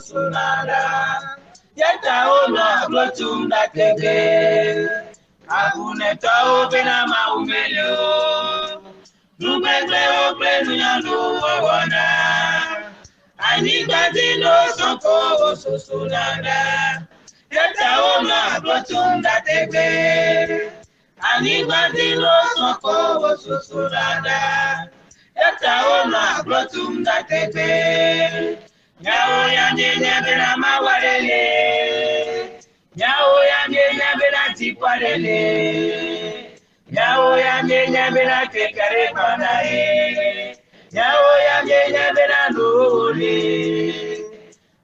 sunada. Yeta ono glotum da tege. Aguneta obena maumelo. Nubegre obre nunyanu wawana. Anigbazi no sonko sunada. Yeta ono glotum da tege. Anigbazi no sonko sunada. Yeta ono glotum da tege. Nyao ya nyenya bena mawarele. Nyao ya nyenya bena tikwarele. Nyao ya nyenya bena kekare banae. Nyao ya nyenya bena nuri.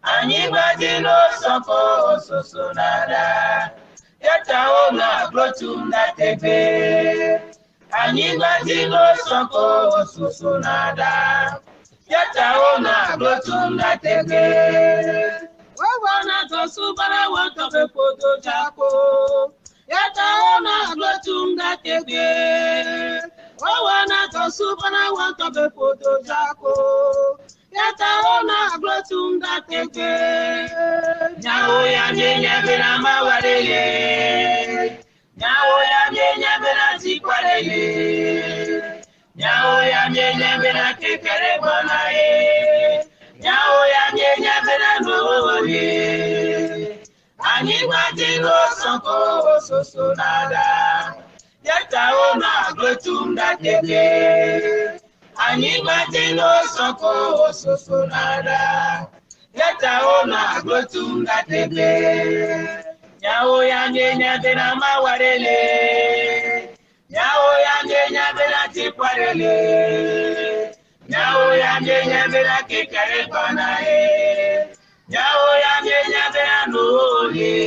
Anigbazi no sonko susonada. Yeta ona glotum da tebe. Anigbazi no sonko susonada. Yeta ona glotum da tebe. Wawana to subara wato be foto jako. Yeta ona glotum da tebe. Wawana to subara wato be foto jako. Yeta ona glotum da tebe. Nyao ya nyenya bena mawarele. Nyao ya nyenya bena tikwarele. Nyao ya nyenya bena kekere banae. Nyao ya nyenya bena nuri. Anigbazi no sonko susonada. Yeta ona glotum da tebe. Anigbazi no sonko susonada. Yeta ona glotum da tebe. Nyao ya nyenya bena mawarele. Nyao ya nyenya bena tikwarele. Nyao ya nyenya bena kekere banae. Nyao ya nyenya bena nuri.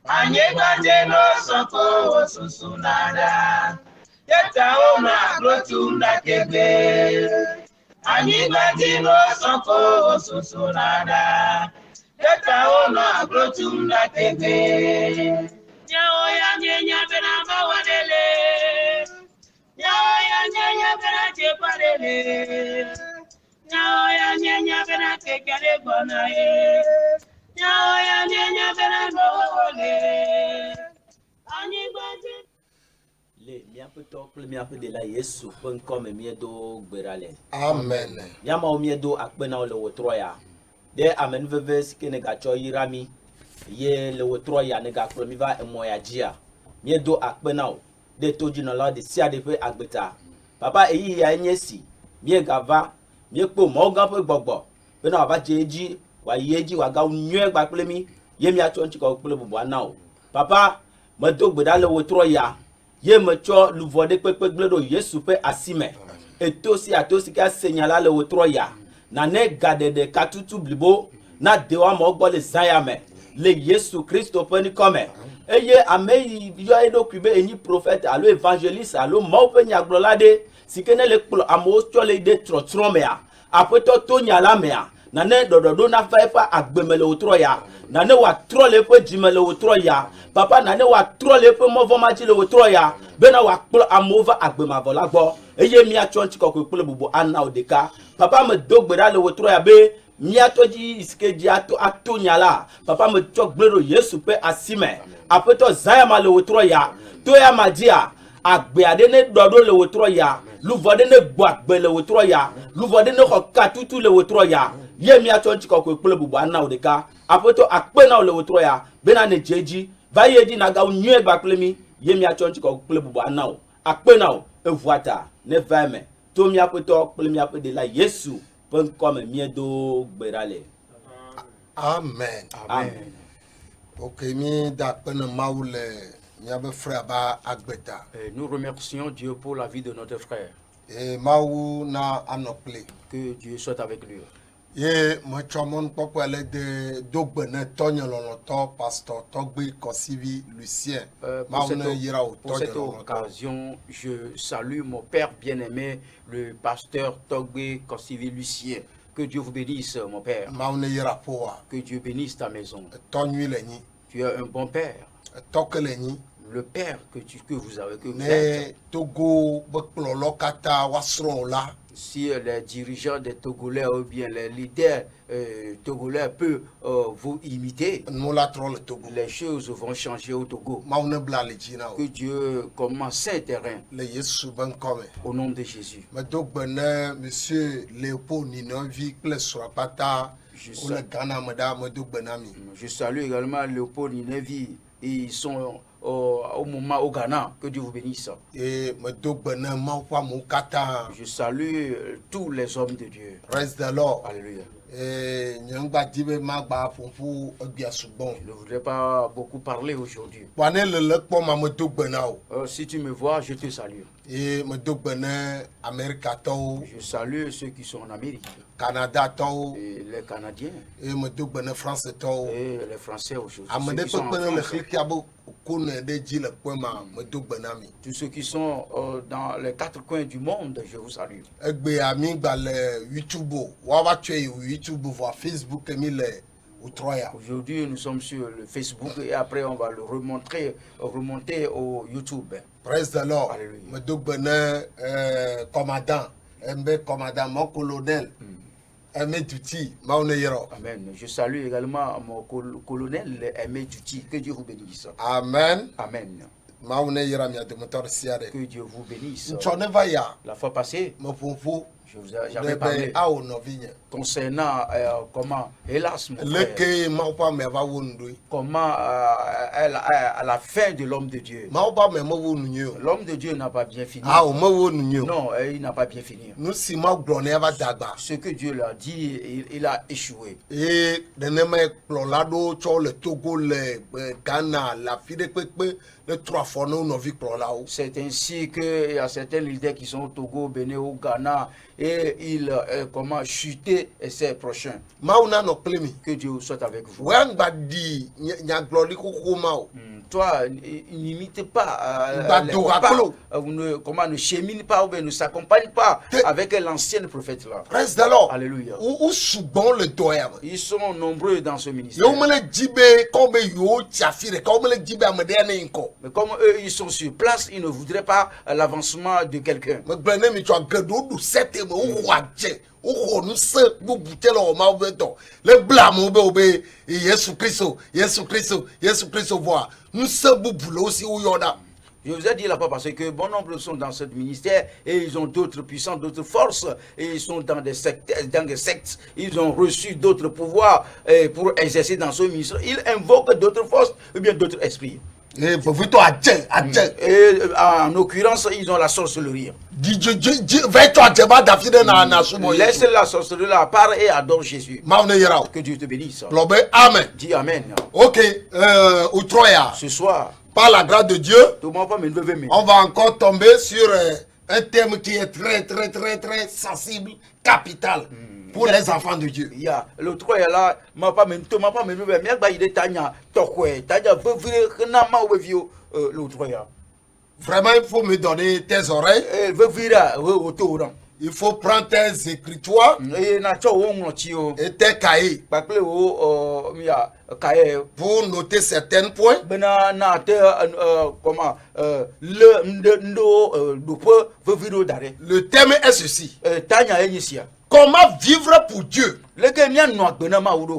Anigbazi no sonko susonada. Yeta ona glotum da tebe. Anigbazi no sonko susonada. Yeta ona glotum da tebe. Nyao ya nyenya bena mawarele. Nyao ya nyenya bena tikwarele. Nyao ya nyenya bena kekere banae. Nyao ya nyenya bena nuri. Anigbazi le miaƒe tɔ kple miaƒe ɖela Yesu ƒe ŋkɔ me miedo gbe ɖa le. Amen. Miamawo miedo akpe na wo le wòtrɔ ya. Ɖe amenuveve si ke ne gatsɔ yra mi ye le wòtrɔ ya ne gakplɔ mi va emɔ ya dzia. Miedo akpe na wo ɖe todzinɔla ɖe sia ɖe ƒe agbeta. Papa eyi ya nye si miegava miekpɔ mɔwo gã ƒe gbɔgbɔ bena wòava dze edzi wòayi edzi wòagawu nyuie gba kple mi ye miatsɔ ŋutikɔ kple bubua na wo. Papa medo gbe ɖa le wòtrɔ ya. Ye metsɔ luvɔ ɖe kpekpe gble ɖo Yesu ƒe asi me. Eto si ato si ke asenya la le wòtrɔ ya. Nane gaɖeɖe katutu blibo na dewoamewo gbɔ le zaya me le Yesu Kristo ƒe ŋkɔ me. Eye ame yi yɔ eɖokui be enyi prophète alo evangeliste alo Mawu ƒe nyagblɔla ɖe si ke ne le kplɔ amewo tsɔ le ɖe trɔtrɔ mea. Aƒetɔ to nya la mea. Nane ɖɔɖɔɖo na va eƒe agbe me le wòtrɔ ya. Nane wòatrɔ le eƒe dzime le wòtrɔ ya. Papa nane wòatrɔ le eƒe mɔvɔ ma dzi le wòtrɔ ya. Bena wòakplɔ amewo va agbe mavɔ la gbɔ. Eye miatsɔ ŋutikɔkɔe kple bubu ana wo ɖeka. Papa me do gbe ɖa le wòtrɔ ya be miatɔ dzi si ke dzi ato nya la. Papa me tsɔ gble ɖo Yesu ƒe asi me. Aƒetɔ zã ya ma le wòtrɔ ya. To ya ma dzia. Agbe aɖe ne ɖɔ ɖo le wòtrɔ ya. Luvɔ ɖe ne gbɔ agbe le wòtrɔ ya. Luvɔ ɖe ne xɔ katutu le wòtrɔ ya. Ye miatsɔ ŋutikɔkɔe kple bubu ana wo ɖeka. Aƒetɔ akpe na wo le wòtrɔ ya. Bena ne dze edzi. Va yi edzi nagawu nyuie gba kple mi. Ye miatsɔ ŋutikɔkɔe kple bubu ana wo. Akpe na wo. Evua ta ne va me. To miaƒe tɔ kple miaƒe ɖela Yesu ƒe ŋkɔ me miedo gbe ɖa le. Amen. Amen. Ok, mi da akpe ne Mawu le miabe frère ba agbeta. Nous remercions Dieu pour la vie de notre frère. E Mawu na anɔkple. Que Dieu soit avec lui. Ye metsɔ mɔnukpɔkpɔ le de dogbe ne tɔnye lɔlɔtɔ pasteur tɔgbe Kɔsivi Lucien. Mawu ne yira o Pour tɔnye cette lɔlɔtɔ. occasion, je salue mon père bien-aimé, le pasteur Togbe Kosivi Lucien. Que Dieu vous bénisse, mon père. Mawu ne yira ƒoa. Que Dieu bénisse ta maison. Tɔnyui le nyi. Tu es un bon père. Tɔke le nyi. Le père que vous avez, que vous Ne êtes. Togo be kplɔlɔ katã woasrɔ̃ o la. si les dirigeants des Togolais ou bien les leaders togolais peuvent vous imiter, les choses vont changer au Togo. Que Dieu commence saint terrain au nom de Jésus. Monsieur Léopold Ninovi, je salue également Léopold Ninevi. Ils sont au moment au Ghana. Que Dieu vous bénisse. Et je salue tous les hommes de Dieu. Praise the Lord. Alléluia. Je ne voudrais pas beaucoup parler aujourd'hui. Si tu me vois, je te salue. Et je salue ceux qui sont en Amérique. Canada et les Canadiens et France et les Français aujourd'hui. Tous ceux qui sont dans les quatre coins du monde, je vous salue. Aujourd'hui, nous sommes sur le Facebook et après on va le remonter au YouTube. Praise the Lord. Alléluia. Commandant, mon colonel. Amen. Je salue également mon colonel Aimé Duty. Que Dieu vous bénisse. Amen. Amen. Que Dieu vous bénisse. La fois passée, j'avais parlé concernant comment, hélas, mon frère, comment à la fin de l'homme de Dieu. L'homme de Dieu n'a pas bien fini. Non, il n'a pas bien fini. Ce que Dieu l'a dit, il a échoué. C'est ainsi qu'il y a certains leaders qui sont au Togo, Bénin, au Ghana, et ils comment chuter et ses prochains. Que Dieu soit avec vous. Toi, n'imite pas, ne chemine pas ou ne s'accompagne pas avec l'ancien prophète là. Alléluia. Ils sont nombreux dans ce ministère. Mais comme eux, ils sont sur place, ils ne voudraient pas l'avancement de quelqu'un. Je vous ai dit là-bas parce que bon nombre sont dans ce ministère et ils ont d'autres puissances, d'autres forces et ils sont dans des sectes, ils ont reçu d'autres pouvoirs pour exercer dans ce ministère. Ils invoquent d'autres forces ou bien d'autres esprits. Et en l'occurrence, ils ont la sorcellerie. Laisse la sorcellerie à part et adore Jésus. Que Dieu te bénisse. Amen. Dis Amen. Ok, ce soir, par la grâce de Dieu, on va encore tomber sur un thème qui est très sensible, capital pour les enfants de Dieu. Le 3 est là, vraiment, il faut me donner tes oreilles. Il faut prendre tes écritures et tes cahiers pour noter certains points. Le thème est ceci. Comment vivre pour Dieu?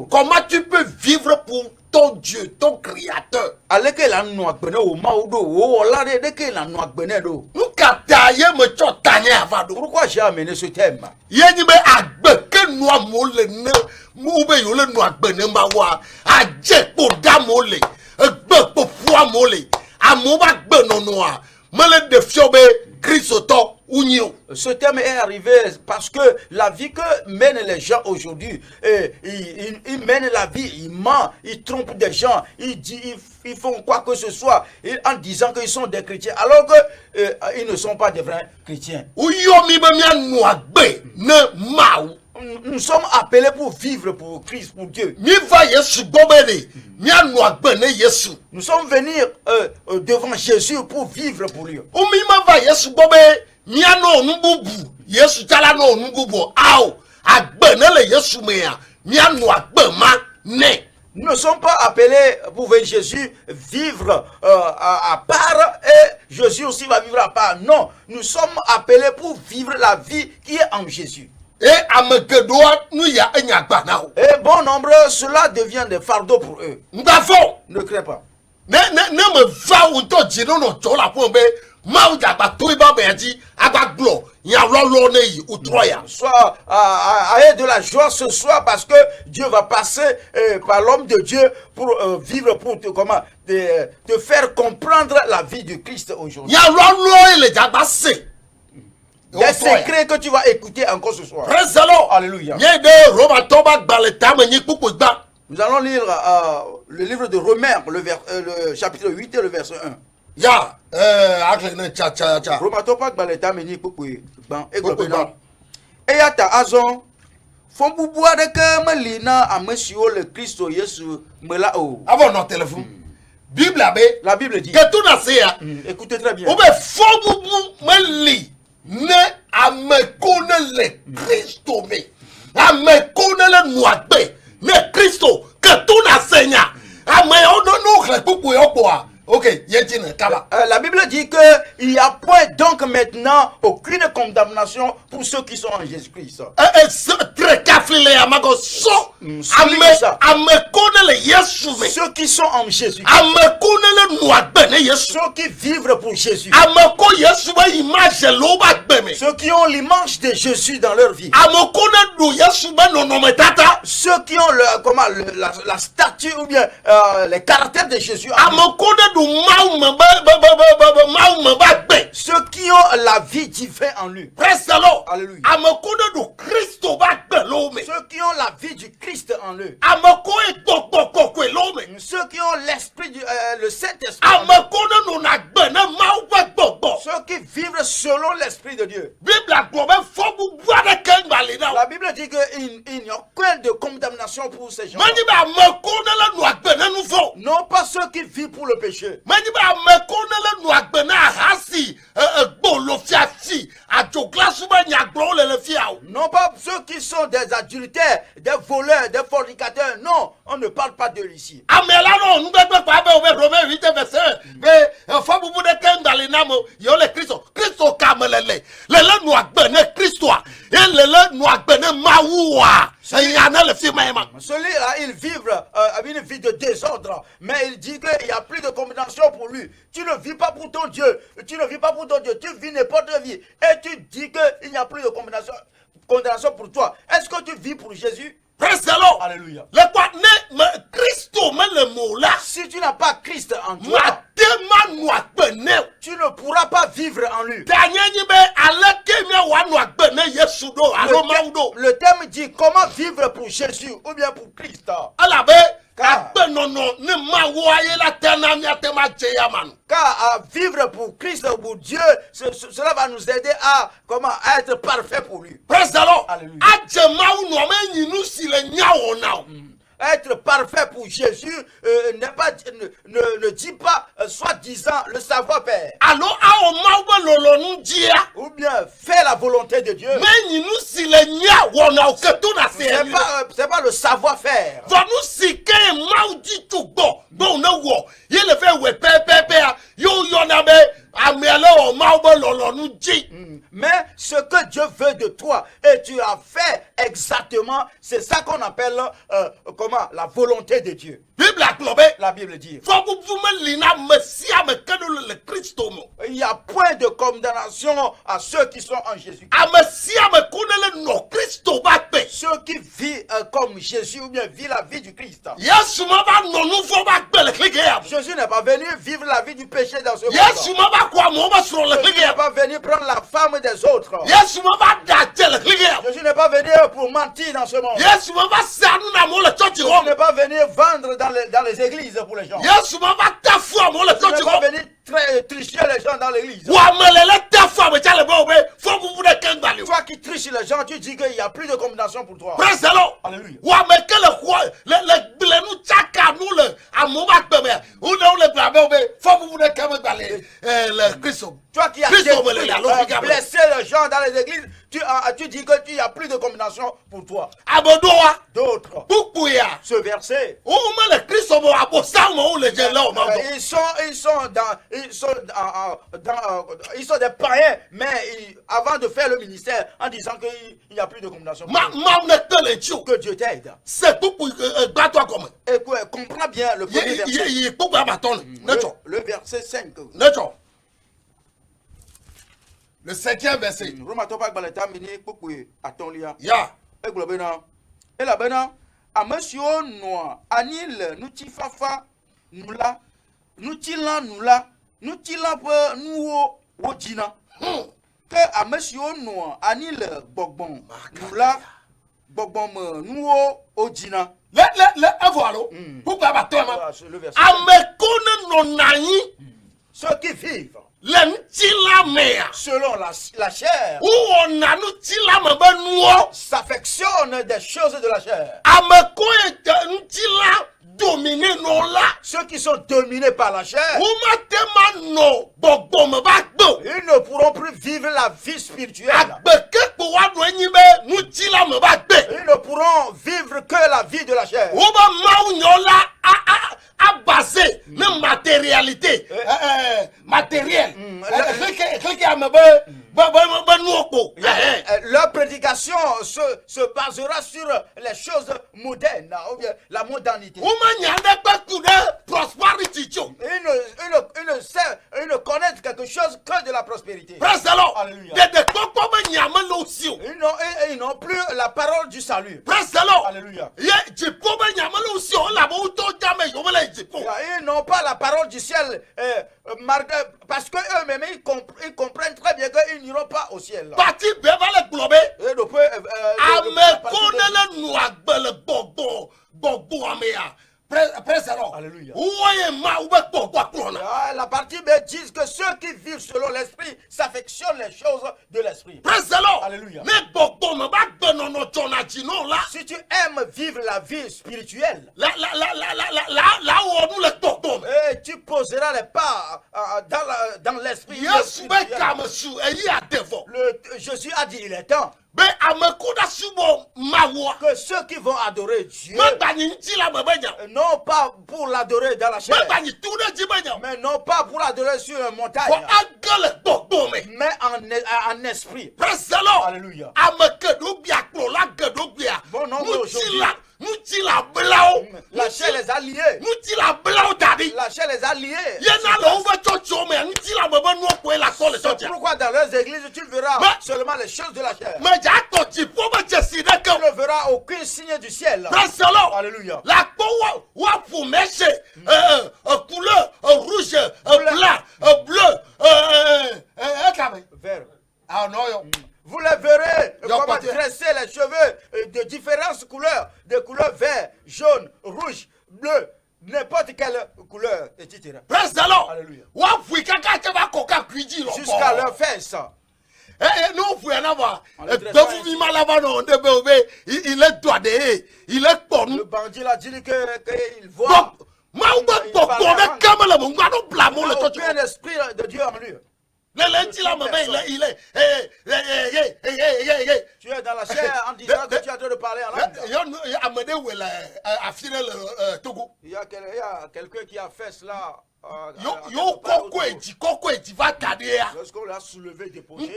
Comment tu peux vivre pour ton Dieu, ton Créateur? Pourquoi j'ai amené ce thème? Ce thème est arrivé parce que la vie que mènent les gens aujourd'hui, ils mènent la vie, ils mentent, ils trompent des gens, ils font quoi que ce soit en disant qu'ils sont des chrétiens alors qu'ils ne sont pas des vrais chrétiens. Nous sommes appelés pour vivre pour Christ, pour Dieu. Nous sommes venus devant Jésus pour vivre pour lui. Nous ne sommes pas appelés pour voir Jésus vivre à part et Jésus aussi va vivre à part. Non, nous sommes appelés pour vivre la vie qui est en Jésus. Et bon nombre, cela devient des fardeaux pour eux. Ne crains pas. Sois ayez de la joie ce soir parce que Dieu va passer par l'homme de Dieu pour vivre, pour te faire comprendre la vie du Christ aujourd'hui. Des secrets que tu vas écouter encore ce soir. Alléluia. Nous allons lire le livre de Romains, le chapitre 8 et le verset 1. Avant notre téléphone. La Bible dit. Écoutez très bien. Ne amekone Christo me amekone le noagbe ne Christo que tout na seigneur ame no pupu yokoa. Ok, la Bible dit que il y a point donc maintenant aucune condamnation pour ceux qui sont en Jésus-Christ. Ceux qui sont en Jésus. Ceux qui vivent pour Jésus. Ceux qui ont l'image de Jésus dans leur vie. Ceux qui ont la statue ou bien les caractères de Jésus. Ceux qui ont la vie divine en lui. Alléluia. Ceux qui ont la vie du Christ en eux. Ceux qui ont l'esprit le Saint-Esprit. Ceux qui vivent selon l'esprit de Dieu. La Bible dit qu'il n'y a aucune de condamnation pour ces gens. Non pas ceux qui vivent pour le péché. Non pas ceux qui sont des adultères, des voleurs, des fornicateurs. Non, on ne parle pas d'eux ici. Celui-là, il vit une vie de désordre, mais il dit qu'il n'y a plus de condamnation pour lui. Tu ne vis pas pour ton Dieu, tu ne vis pas pour ton Dieu, tu vis n'importe quelle vie. Et tu dis qu'il n'y a plus de condamnation pour toi. Est-ce que tu vis pour Jésus? Alléluia. Si tu n'as pas Christ en toi, tu ne pourras pas vivre en lui. Le thème dit comment vivre pour Jésus ou bien pour Christ. Car à vivre pour Christ ou pour Dieu, cela va nous aider à être parfait pour lui. Alléluia. Être parfait pour Jésus ne dit pas soi-disant le savoir-faire. Ou bien faire la volonté de Dieu. C'est pas le savoir-faire. Mais ce que Dieu veut de toi et tu as fait exactement, c'est ça qu'on appelle la volonté de Dieu. La Bible dit il n'y a point de condamnation à ceux qui sont en Jésus. Ceux qui vivent comme Jésus ou bien vivent la vie du Christ. Jésus n'est pas venu vivre la vie du péché dans ce monde. Jésus n'est pas venu prendre la femme des autres. Jésus n'est pas venu pour mentir dans ce monde. Jésus n'est pas venu vendre dans les églises pour les gens. Jésus n'est pas venu tricher les gens dans l'église. Toi qui triches les gens, tu dis qu'il n'y a plus de condamnation pour toi. Alléluia. Toi qui as blessé les gens dans les églises, tu dis qu'il n'y a plus de condamnation pour toi. d'autres. Bukbuya. Ce verset. Où le Christ au abo samo le gelo mando. Ils sont des païens, mais avant de faire le ministère, en disant qu'il n'y a plus de condamnation. Que Dieu t'aide. C'est tout pour toi comme. Et comprends bien le premier verset. Le verset 5. Le 5e verset. Ya. Et la bena, a monsieur noa, anil, nous fafa, nous la, nous tilan, peu, nous, wodina. Que a monsieur noa, anil, bogbon, nous la, bogbon, nous, odina. Voilà. Pourquoi bateau? Ceux qui vivent selon la chair s'affectionnent des choses de la chair. Ceux qui sont dominés par la chair, ils ne pourront plus vivre la vie spirituelle. Ils ne pourront vivre que la vie de la chair. Basé même matérialité matérielle. Leur prédication se basera sur les choses modernes, ou bien la modernité. Ils ne connaissent quelque chose que de la prospérité. Alléluia. Ils n'ont plus la parole du salut. Alléluia. Ils n'ont pas la parole du ciel parce qu'eux-mêmes ils comprennent très bien qu'ils n'iront pas au ciel. Alléluia. La partie B dit que ceux qui vivent selon l'esprit s'affectionnent les choses de l'esprit. Alléluia. Si tu aimes vivre la vie spirituelle, tu poseras les pas dans l'esprit. Jésus a dit il est temps que ceux qui vont adorer Dieu, non pas pour l'adorer dans la chair, mais non pas pour l'adorer sur une montagne, mais en esprit. Alléluia. Bon nombre aujourd'hui, la chair les a liés. La chair les a liés. C'est pourquoi dans leurs églises, tu verras seulement les choses de la chair. Tu ne verras aucun signe du ciel. Alléluia. La couleur rouge, bleu, vert. Ah non. Vous les verrez comment dresser les cheveux de différentes couleurs, de couleurs vert, jaune, rouge, bleu, n'importe quelle couleur, etc. Alléluia. Jusqu'à leur fesses. Le bandit l'a dit qu'il voit. Il n'a aucun esprit de Dieu en lui. Tu es dans la chair en disant que tu es en train de parler en langue. Il y a quelqu'un qui a fait cela. Lorsqu'on l'a soulevé, déposé,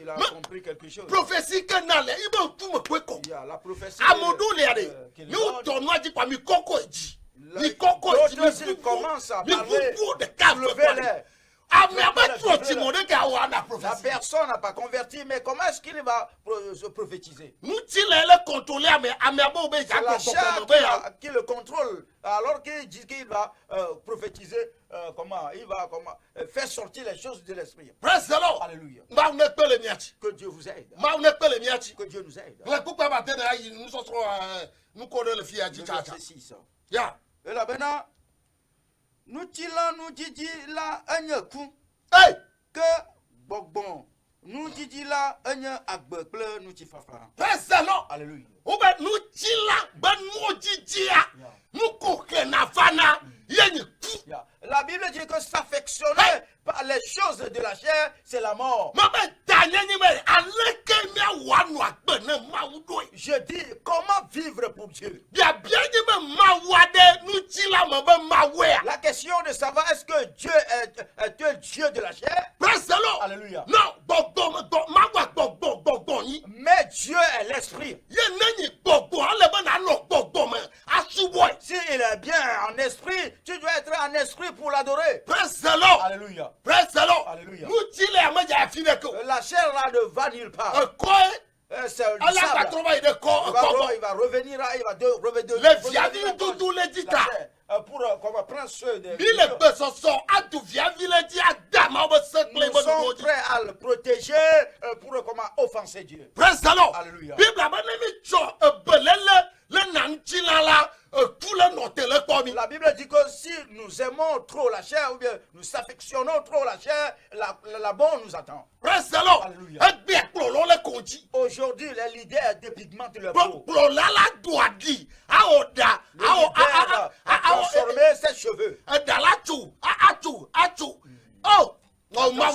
il a compris quelque chose. Prophétie il y a la prophétie d'autres s'ils commencent à parler, soulever-les. La personne n'a pas converti, mais comment est-ce qu'il va se prophétiser? C'est la chair qui le contrôle, alors qu'il dit qu'il va prophétiser, il va faire sortir les choses de l'esprit. Alléluia. Que Dieu vous aide. Que Dieu nous aide. Et là maintenant, nous disons, nous disons là, un coup, que bon, nous disons là, un agbeple, nous disons fafa. Alléluia. La Bible dit que s'affectionner par les choses de la chair, c'est la mort. Je vivre pour Dieu. Bien bien dit me mawade nous tila me mawea. La question de savoir est-ce que Dieu est un Dieu de la chair? Praise the Lord. Alléluia. Non, Mais Dieu est l'esprit. S'il est bien en esprit, tu dois être en esprit pour l'adorer. Praise the Lord. Alléluia. Praise the Lord. Alléluia. Nous tila me ya fineko. La chair là ne va nulle part. Quoi? C'est du Allah sable. va trouver de corps. Il va revenir, il va revenir. Les viavi tout les dita. Pour qu'on prenne ceux de. Mille personnes sont à tout viavi les dit Adam au secret Nous sommes prêts à le protéger pour comment offenser Dieu. Praise the Lord. Alléluia. Bible a mis cho belele le nanchila la tout le note le commis. La Bible dit que si nous aimons trop la chair ou bien nous affectionnons trop la chair, la bonne nous attend. Praise the Lord. Alléluia. Et bien prolo le conji. Aujourd'hui, les leaders dépigmentent leur peau. Prolo la doit dit aoda Le leader a transformé ses cheveux. dalatu atu. Oh, non ma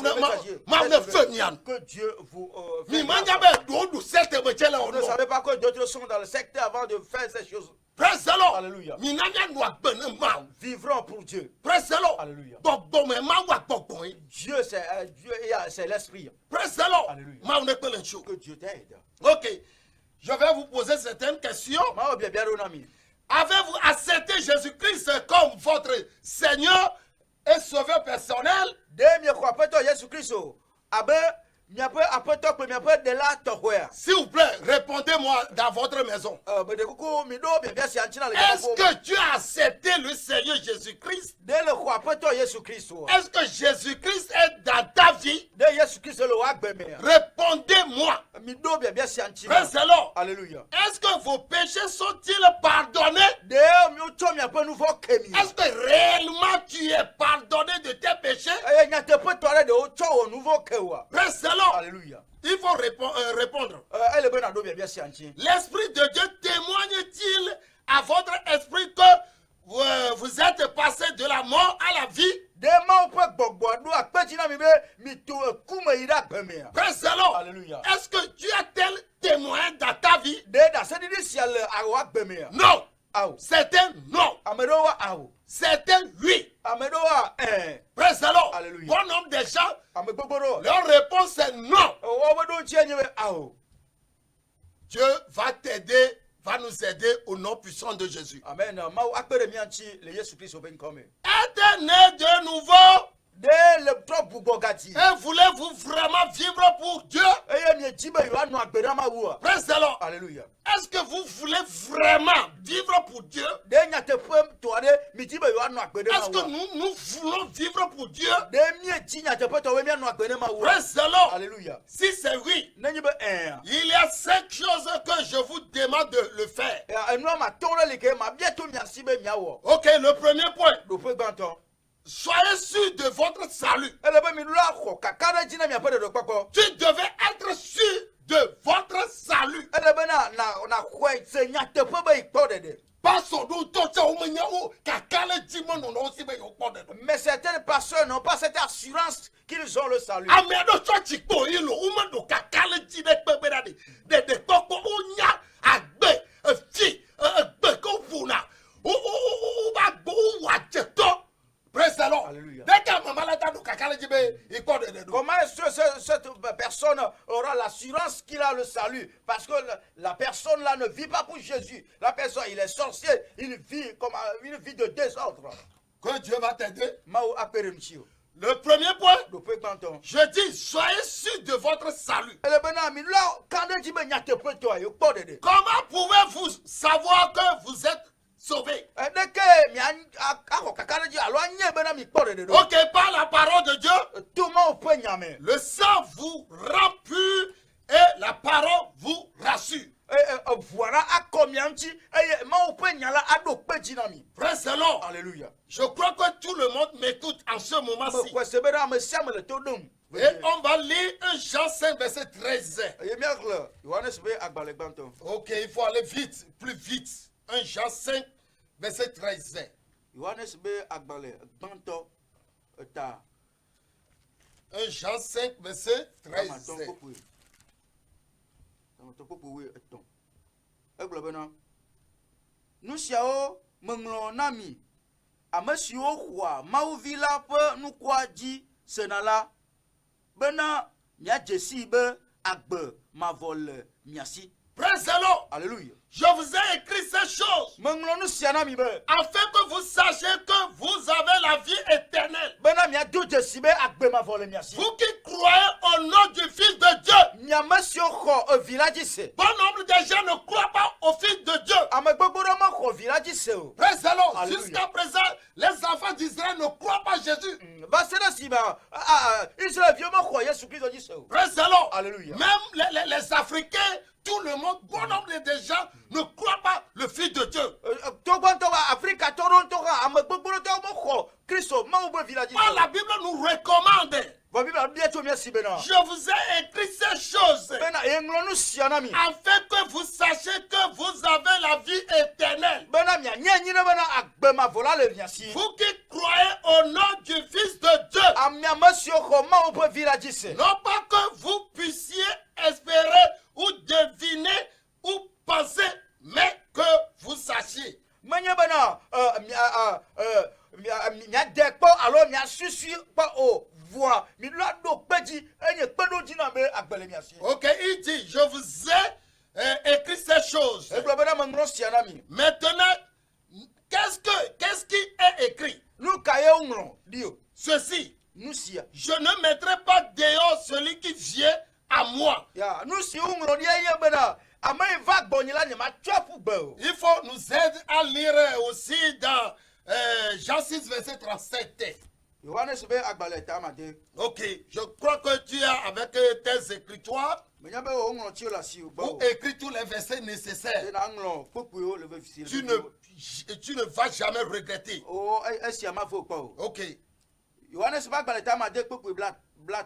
fenian. Que Dieu vous Mi fait manja grâce. be do du sete be chele Vous ne ono. savez pas que d'autres sont dans le secteur avant de faire ces choses. Praise the Lord. Alléluia. Mi nanya no agbene ma. Vivrons pour Dieu. Praise the Lord. Alléluia. Gbogbo me ma wa gbogbo yi. Dieu, c'est l'esprit. Praise the Lord. Alléluia. Ma on est le show. Que Dieu t'aide. OK. Je vais vous poser certaines questions. Ma bien bien ami. Avez-vous accepté Jésus-Christ comme votre Seigneur et Sauveur personnel? Dès que quoi peut Jésus Christ abe après toi premier peu de là toi. S'il vous plaît, répondez-moi dans votre maison. Est-ce que tu as accepté le Seigneur Jésus-Christ? Dès le quoi peut Jésus Christ. Est-ce que Jésus-Christ est dans ta vie? Dès Jésus Christ le Répondez-moi. Praise the Lord. Alléluia. Est-ce que vos péchés sont-ils pardonnés? Est-ce que réellement tu es pardonné de tes péchés? Praise the Lord. Alléluia. Il faut répondre. L'Esprit de Dieu témoigne-t-il à votre esprit que vous êtes passé de la mort à la vie? Praise the Lord. Alléluia. Est-ce que tu as tel témoin dans ta vie? Non. C'est un non. C'est un oui. Praise the Lord. Alléluia. Bon nombre de gens, leur réponse est non. Dieu va t'aider, va nous aider au nom puissant de Jésus. Amen. Êtes né de nouveau et voulez-vous vraiment vivre pour Dieu? Praise the Lord. Alléluia. Est-ce que vous voulez vraiment vivre pour Dieu? Est-ce que nous voulons vivre pour Dieu? Praise the Lord. Alléluia. Si c'est oui, il y a 5 choses que je vous demande de le faire. Ok, le premier point. Soyez sûr de votre salut. Tu devais être sûr de votre salut. Pas son nom, Mais certaines personnes n'ont pas cette assurance qu'ils ont le salut. Praise the Lord. Alléluia. Comment Comment est-ce que cette personne aura l'assurance qu'il a le salut? Parce que la personne là ne vit pas pour Jésus. La personne, il est sorcier, il vit comme une vie de désordre. que Dieu va t'aider? Le premier point, je dis, soyez sûr de votre salut. Comment pouvez-vous savoir que vous êtes sauvé? Ok, par la parole de Dieu, le sang vous rend pur et la parole vous rassure. Frère Selon, Alléluia. je crois que tout le monde m'écoute en ce moment-ci. Et on va lire 1 Jean 5, verset 13. Ok, il faut aller vite, plus vite. 1 Jean 5, verset 13. 1 Jean 5, verset 13. Nous siao menglo nami. Amesio kwa mauvila pe nous kwa di senala. Bena nya jesi be agbe ma vol miasi. Praise the Lord. Alléluia. Je vous ai écrit ces choses Menglo nous siana mi be. afin que vous sachiez que vous avez la vie éternelle. Bena mia do jesi be agbe ma vol miasi. Vous qui croyez au nom du Fils de Dieu. Nya mesio ko village se. Bon nombre de gens ne croient pas au Fils de Dieu. Amegbogbo ma ko village se. Praise the Lord. Alléluia. Jusqu'à présent, les enfants d'Israël ne croient pas Jésus. Va se si ba Israël vieux ma ko Yesu Christ dit se. Praise the Lord. Alléluia. Même les Africains, tout le monde, bon nombre de gens ne croient pas le Fils de Dieu. Togonto Africa Toronto amegbogbo to ma ko Christo ma obo village se. Or, la Bible nous recommande. Va Bible bien to miasi bena. Je vous ai écrit ces choses Bena englo nous siana mi. afin que vous sachiez que vous avez la vie éternelle. Bena mia nyenyi na bena agbe ma vola le miasi. Vous qui croyez au nom du Fils de Dieu, Amia mesio ko ma obo village se. non pas que vous puissiez espérer ou deviner ou penser, mais que vous sachiez. Manya bana mia dekpo alo mia susu pa o voix mi la do peji enye pedo dina be agbele miasi. Ok, il dit, je vous ai écrit ces choses. E glo bana mangro siana mi. Maintenant, qu'est-ce qui est écrit? Nu kaye ngro dio. Ceci, Nu sia. je ne mettrai pas dehors celui qui vient à moi. Ya, nu si ngro dia ye bana amay va gbonyela ni ma twafu gbe o. Il faut nous aider à lire aussi dans Jean 6, verset 37. Yohanes be agbale ta ma de. Ok, je crois que tu as avec tes écritures Menya be o ngro ti o la si o pour gbo. écrire tous les versets nécessaires. Na ngro popu o le vefisi. Tu ne vas jamais regretter. O esi ama fo pa o. Ok, Yohanes be agbale ta ma de popu blat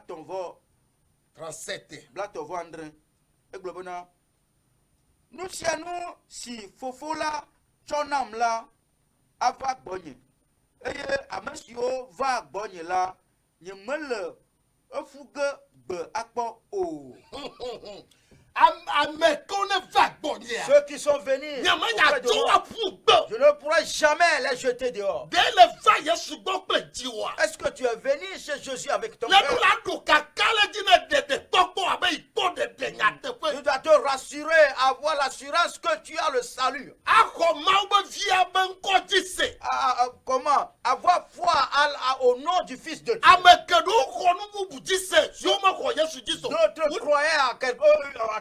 ton vo 37. blat ton vo andre. E glo bana nous siano si fofola chonam la ava gbonye eye amesio va gbonye la nye mele efuge gbe akpo o. Ceux qui sont venus auprès de moi, je ne pourrai jamais les jeter dehors. Est-ce que tu es venu chez Jésus avec ton cœur? Tu dois te rassurer, avoir l'assurance que tu as le salut. Comment? Avoir foi au nom du Fils de Dieu. D'autres croyaient à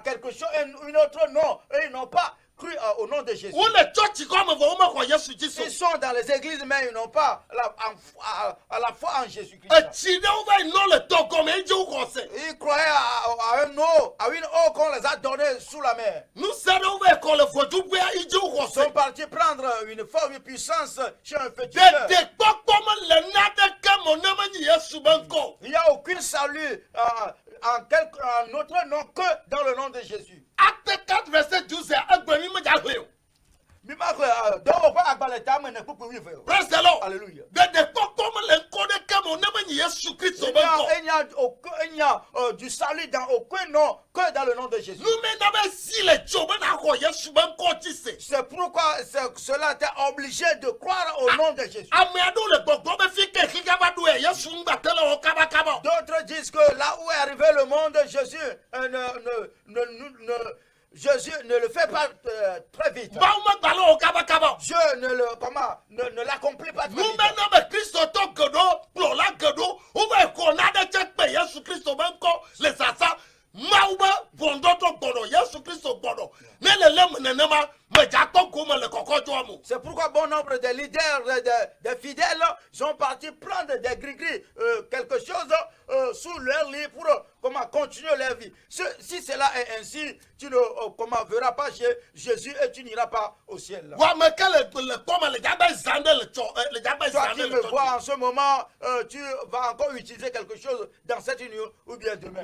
quelque chose et une autre non. Et ils n'ont pas cru au nom de Jésus. Ils sont dans les églises, mais ils n'ont pas la foi en Jésus-Christ. Ils croyaient à un eau, à une eau qu'on les a donnée sous la mer. Ils sont partis prendre une forme puissance chez un féticheur. Il n'y a aucun salut en autre nom que dans le nom de Jésus. Acte 4, verset 12. Praise the Lord. Alléluia. Il n'y a du salut dans aucun nom que dans le nom de Jésus. C'est pourquoi cela était obligé de croire au nom de Jésus. D'autres disent que là où est arrivé le monde de Jésus, Jésus ne le fait pas très vite. Dieu ne l'accomplit pas très vite. C'est pourquoi bon nombre de leaders, des fidèles sont partis prendre des gris-gris, quelque chose sous leur lit pour continuer leur vie. Si cela est ainsi, tu ne verras pas Jésus et tu n'iras pas au ciel. Toi qui me vois en ce moment, tu vas encore utiliser quelque chose dans cette union ou bien demain.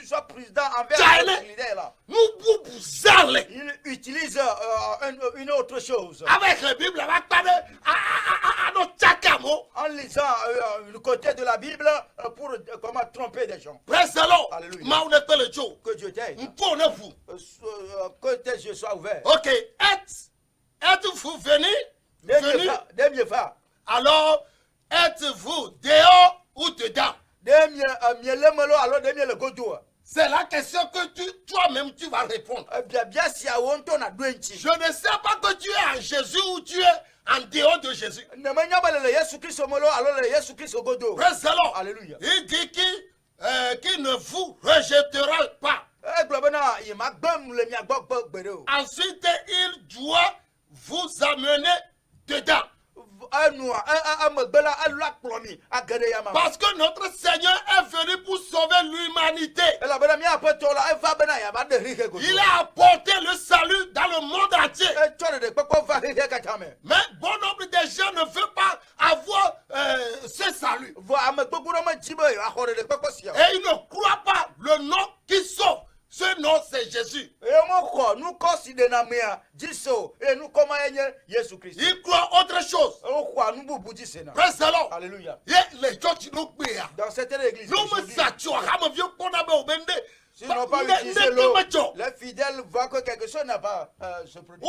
soit président envers Jaile. les leaders là. Nous vous zale. Il utilise une autre chose. Avec la Bible, on va parler à notre chakamo. En lisant le côté de la Bible pour comment tromper des gens. Presse l'eau. Alléluia. Ma on est le jour. Que Dieu t'aide. Pour ne vous. Que tes yeux soient ouverts. Ok. Êtes-vous venu? Venu? Alors, êtes-vous dehors ou dedans? C'est la question que toi-même tu vas répondre. Je ne sais pas que tu es en Jésus ou tu es en dehors de Jésus. Praise the Lord. Alléluia. Il dit qu'il ne vous rejettera pas. Ensuite, il doit vous amener dedans. Parce que notre Seigneur est venu pour sauver l'humanité. Il a apporté le salut dans le monde entier. Mais bon nombre de gens ne veulent pas avoir ce salut. Et ils ne croient pas le nom qui sauve. Ce nom, c'est Jésus. Il croit autre chose. Praise the Lord. Alléluia. Les gens qui nous prient. Dans cette église, Nous me satchons. s'ils n'ont pas utilisé l'eau, les fidèles voient que quelque chose n'a pas se produit.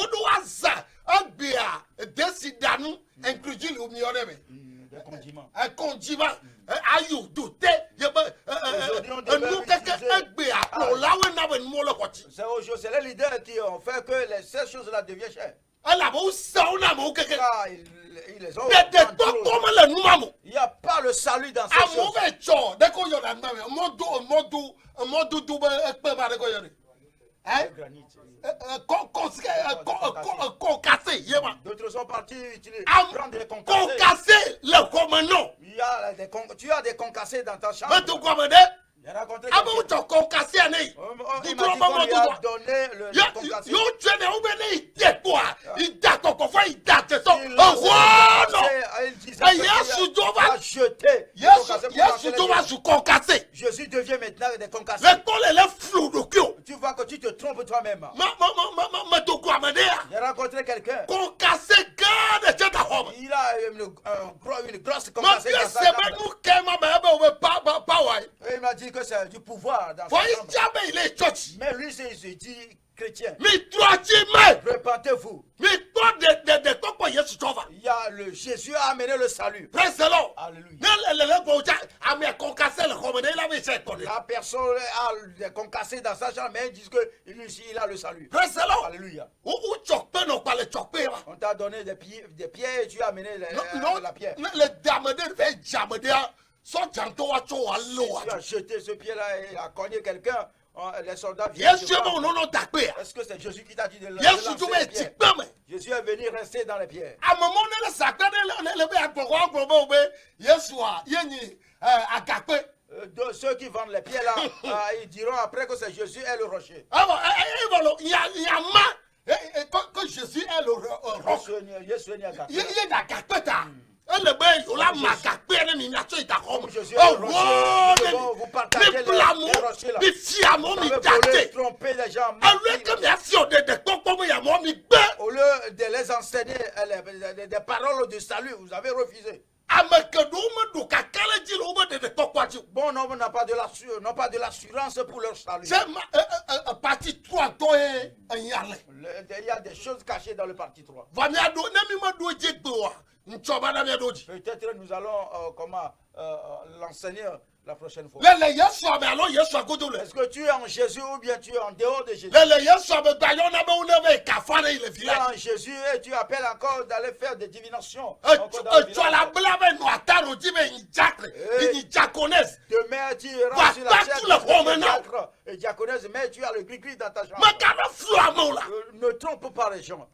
Des condiments. Un condiment. Ayou, douté. C'est les leaders qui ont fait que ces choses-là deviennent chères. Ah, Ils les ont. Il n'y a pas le salut dans ces choses. D'autres sont partis utiliser prendre des concassés. Tu as des concassés dans ta chambre. J'ai rencontré quelqu'un. Il m'a dit qu'on lui a donné le concassé. Jésus devient maintenant des concassés. Tu vois que tu te trompes toi-même. J'ai rencontré quelqu'un. Il a une grosse concassée dans sa chambre. Et il m'a dit que c'est du pouvoir dans sa chambre. Mais lui, il se dit chrétien. Repentez-vous. Il y a le Jésus a amené le salut. Alléluia. La personne a des concassés dans sa chambre, mais ils disent qu'il a le salut. Alléluia. On t'a donné des pierres et tu as amené la pierre. Si tu as jeté ce pied-là et a cogné quelqu'un, les soldats viennent. Est-ce que c'est Jésus qui t'a dit de lancer les pierres? Jésus est venu rester dans les pierres. De ceux qui vendent les pierres là, ils diront après que c'est Jésus est le rocher. Que Jésus est le rocher. Vous partagez les rochers là. Vous tromper les gens. Au lieu de les enseigner des paroles de salut, vous avez refusé. Bon nombre n'a pas de l'assurance pour leur salut. Il y a des choses cachées dans le parti 3. Peut-être nous allons l'enseigner la prochaine fois. Est-ce que tu es en Jésus ou bien tu es en dehors de Jésus? Tu es en Jésus et tu appelles encore d'aller faire des divinations. Demain tu rentres sur la terre et diaconesse, mais tu as le gris-gris dans ta chambre. Ne trompe pas les gens.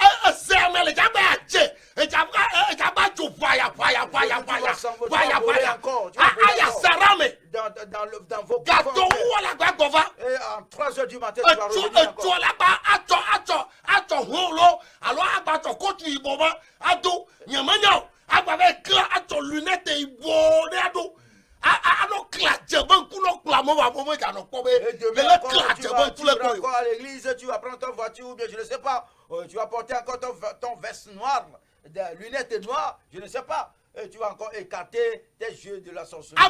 Dans vos gâteau et en 3 h du matin, tu vas revenir encore. encore à l'église, tu vas prendre ta voiture, ou bien je ne sais pas, tu vas porter encore ton veste noire, des lunettes noires, je ne sais pas. Et tu vas encore écarter tes yeux de la sorcellerie.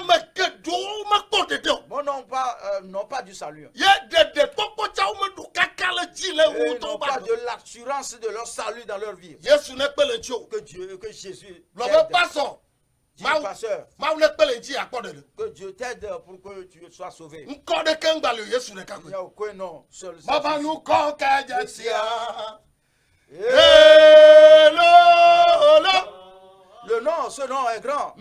Bon, non pas du salut. Et non pas de l'assurance de leur salut dans leur vie. Que Jésus t'aide. Pasteur. Que Dieu t'aide pour que tu sois sauvé. Il n'y a aucun nom seul. Le nom, ce nom est grand.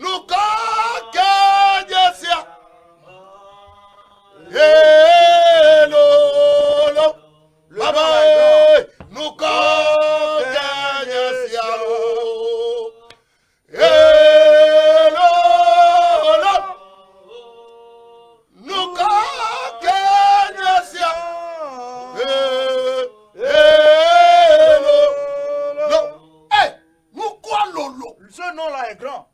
Ce nom-là est grand.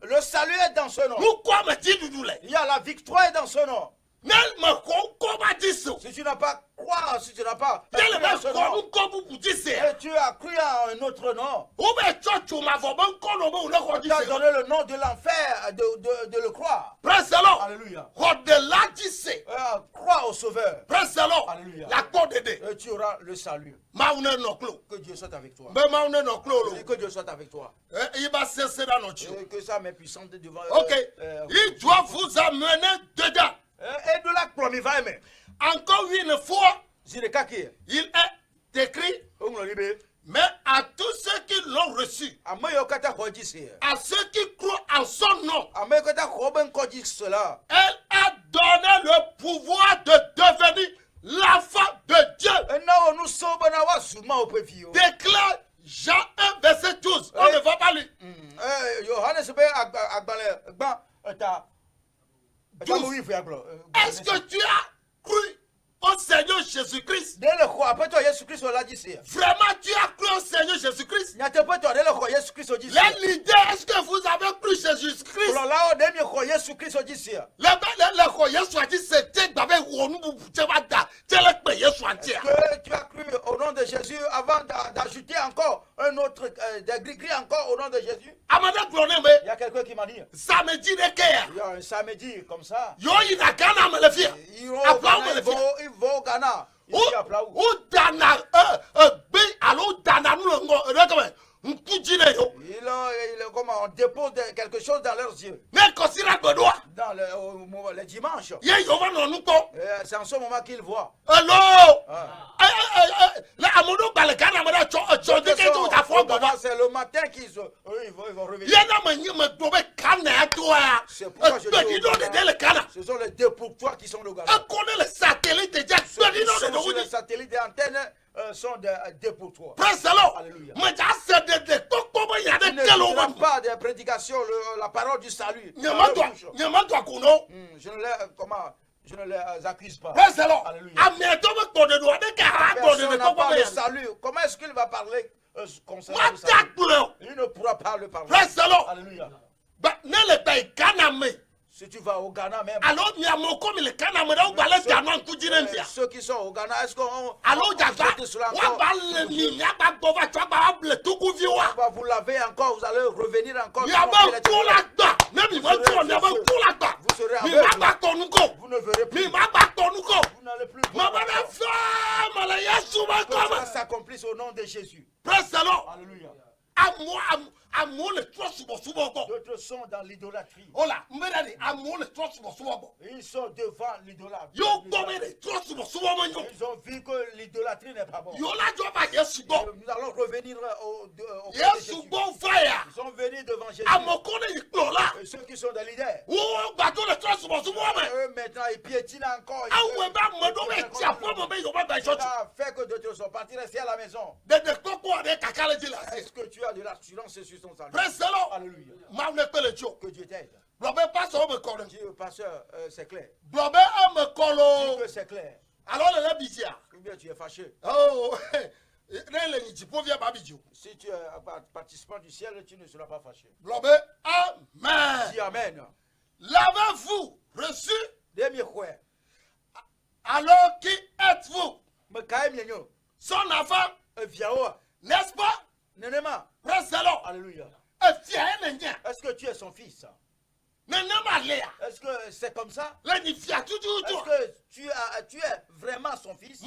Le salut est dans ce nom. Il y a la victoire dans ce nom. Si tu n'as pas croire, si tu n'as pas et tu as cru à un autre nom, tu as donné le nom de l'enfer de le croire. Alléluia. Crois au Sauveur. Alléluia. Et tu auras le salut. Que Dieu soit avec toi. Que Dieu soit avec toi. Et que sa main puissante devant. Ok. Il doit vous amener dedans. Et de la promis va aimer. Encore une fois, il est écrit, mais à tous ceux qui l'ont reçu, à ceux qui croient en son nom, elle a donné le pouvoir de devenir l'enfant de Dieu. Déclare Jean 1, verset 12. On ne va pas lire. 12. Est-ce que tu as cru au Seigneur Jésus-Christ? Vraiment, tu as cru au Seigneur Jésus-Christ? Les leaders, est-ce que vous avez cru Jésus-Christ? Tu as cru au nom de Jésus avant d'ajouter encore un autre, d'écrire encore au nom de Jésus? Il y a quelqu'un qui m'a dit. Il y a un samedi comme ça. Ils vont au Ghana. Ici à Plaou. On dépose quelque chose dans leurs yeux. Dans les dimanches. C'est en ce moment qu'ils voient. C'est le matin qu'ils vont revenir. C'est pourquoi je dis ce sont les deux pour toi qui sont le Ghana. Les satellites les satellites et antennes sont des pour toi. Alléluia. Tu ne pas des prédications, la parole du salut. Je ne les accuse pas. Alléluia. Personne n'a pas le salut. Comment est-ce qu'il va parler concernant le salut? Il ne pourra pas le parler. Alléluia. Si tu vas au Ghana même. Ceux qui sont au Ghana, est-ce qu'on va vous laver encore, vous allez revenir encore. Vous serez vous ne verrez plus. Vous n'allez plus. Que ça s'accomplisse au nom de Jésus. Alléluia. D'autres sont dans l'idolâtrie. Ils sont devant l'idolâtre. Ils ont vu que l'idolâtrie n'est pas bon. Nous allons revenir au Jésus. Ils sont venus devant Jésus. Et ceux qui sont des leaders, eux maintenant ils piétinent encore. Ça fait que d'autres sont partis rester à la maison. Est-ce que tu as de l'assurance sur ton salut? Alléluia. Que Dieu t'aide. Dieu, pasteur, c'est clair. Dis que c'est clair. Alors, Ou bien tu es fâché. Si tu es participant du ciel, tu ne seras pas fâché. Mais Dis Amen. l'avez-vous reçu? Demi quoi? Alors qui êtes-vous? Me kaye mienyo. Son enfant, Viao. n'est-ce pas? Nenema. Praise the Lord. Alléluia. Est-ce que tu es son fils? Est-ce que c'est comme ça? Est-ce que tu es vraiment son fils?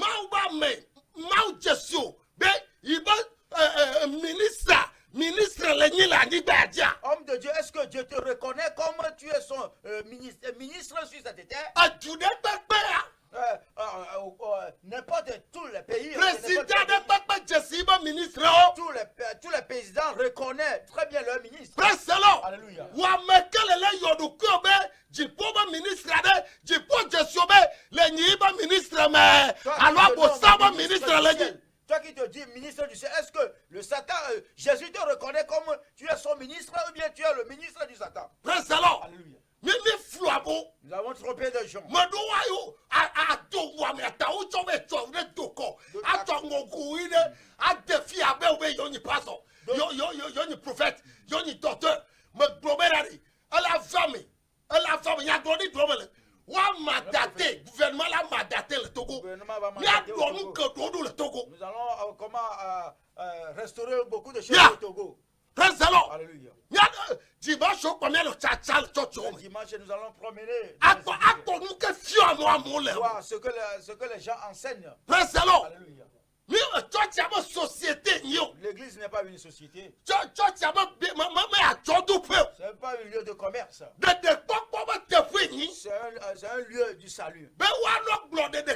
Homme de Dieu, est-ce que Dieu te reconnaît comme tu es son ministre sur cette terre? N'importe tous les pays. Tous les présidents reconnaissent très bien leur ministre. Alléluia. Toi qui te dis ministre du ciel, est-ce que le Satan, Jésus te reconnaît comme tu es son ministre ou bien tu es le ministre du Satan? Alléluia. Nous avons trompé des gens. Gouvernement là m'a daté le Togo. Nous allons restaurer beaucoup de choses au Togo. Praise the Lord. Alléluia. Dimanche, Dimanche, nous allons promener. Voir ce que les gens enseignent. Praise the Lord. Alléluia. L'église n'est pas une société. Ce n'est pas un lieu de commerce. C'est un lieu du salut.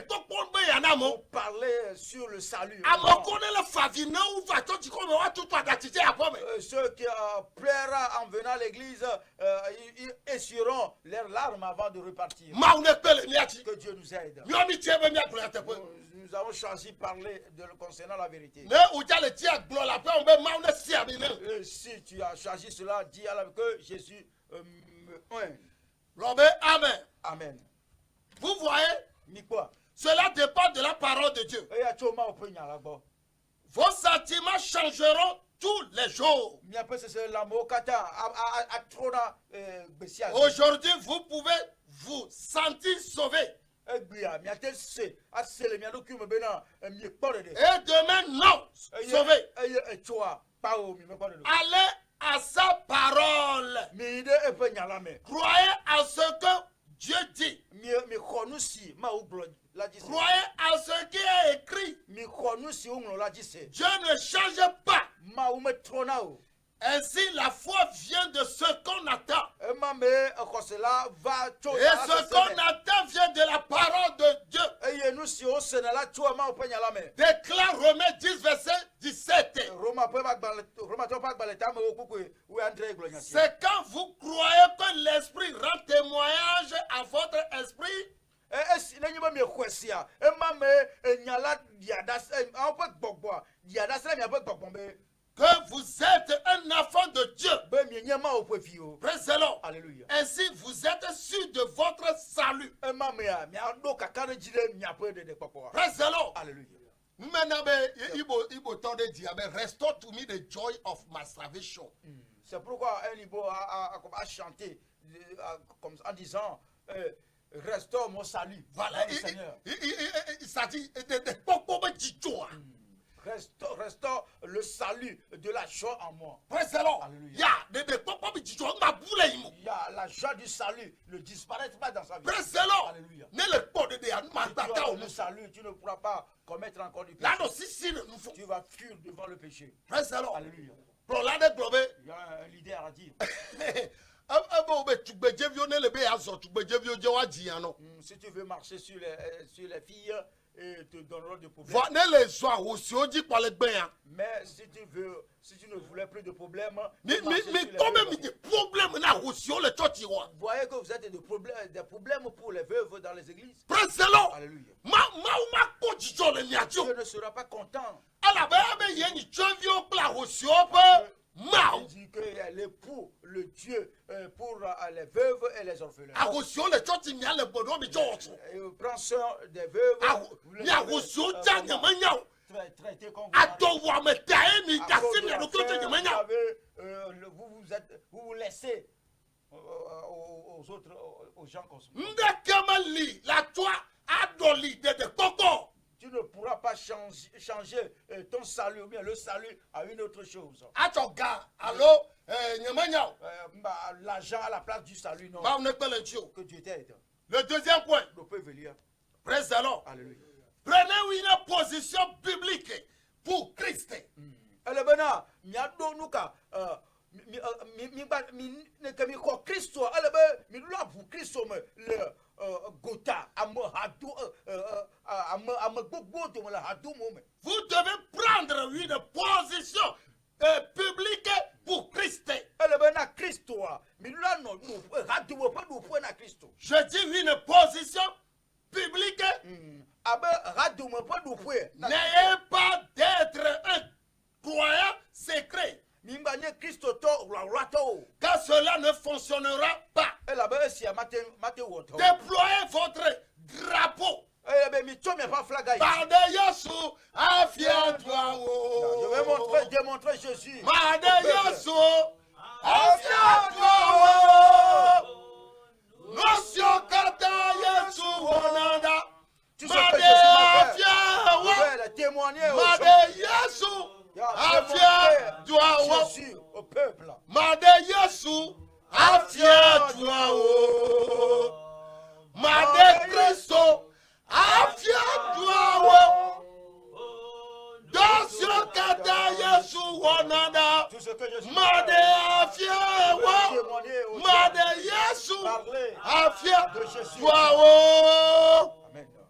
Pour parler sur le salut. Ceux qui pleurent en venant à l'église, ils essuieront leurs larmes avant de repartir. Que Dieu nous aide. Nous avons choisi de parler concernant la vérité. Si tu as choisi cela, dis que Jésus Amen. Amen. Vous voyez, Mikwa. cela dépend de la parole de Dieu. Vos sentiments changeront tous les jours. Aujourd'hui, vous pouvez vous sentir sauvé. Et demain, non, sauvé. Allez à sa parole. Croyez à ce que Dieu dit. Croyez à ce qui est écrit. Dieu ne change pas. Ainsi, la foi vient de ce qu'on attend. Et ce qu'on attend vient de la parole de Dieu. Déclare Romains 10, verset 17. C'est quand vous croyez que l'Esprit rend témoignage à votre esprit que vous êtes un enfant de Dieu. Praise the Lord. Alléluia. Ainsi, vous êtes sûr de votre salut. Praise the Lord. Alléluia. Restore to me the joy of my salvation. C'est pourquoi un Ibo a chanté en disant restaure mon salut. Voilà. Il s'agit de Restaure le salut de la joie en moi. Praise the Lord. Alléluia. Il y a la joie du salut ne disparaît pas dans sa vie. Praise the Lord. Alléluia. Si tu as le salut, tu ne pourras pas commettre encore du péché. Tu vas fuir devant le péché. Praise the Lord. Alléluia. Il y a un leader à dire. Si tu veux marcher sur les filles, et te donneront des problèmes. Mais si tu ne voulais plus de problèmes, voyez que vous êtes des problèmes pour les veuves dans les églises. Alléluia. Dieu ne sera pas content. Il dit qu'elle est pour le Dieu, pour les veuves et les orphelins. Et prend soin des veuves. Traité comme vous vous laissez aux autres, aux gens cosmiques. Ndekemeli la toi adoli de coco. Tu ne pourras pas changer ton salut ou bien le salut à une autre chose. Atoga, allo, nyamanya. L'argent à la place du salut, non. Que Dieu t'aide. Le deuxième point. Le peut venir. Praise the Lord. Alléluia. Prenez une position biblique pour Christ. Elle bena mi ado nuka mi ko Kristo elle be mi lua pour Kristo me le gota am hadu am gbogbo to le hadu mo me. Vous devez prendre une position publique pour Christ. Elle bena Kristo mi lua no hadu wo pa do po na Kristo. Je dis une position publique. Abe hadu mo pa do po. N'ayez pas d'être un croyant secret. Car cela ne fonctionnera pas. Déployez votre drapeau. Made Yesu, afia-toi. Je vais démontrer Jésus. Made Yesu, afia-toi. Nosio kata Yesu wonanda. Made afia-wa. Made Yesu. Afia-toi Jésus au peuple. Made Yesu, afia-toi. Made Christo, afia-toi. Dosio kata Yesu wanada. Made afia-wa. Made Yesu, afia-toi.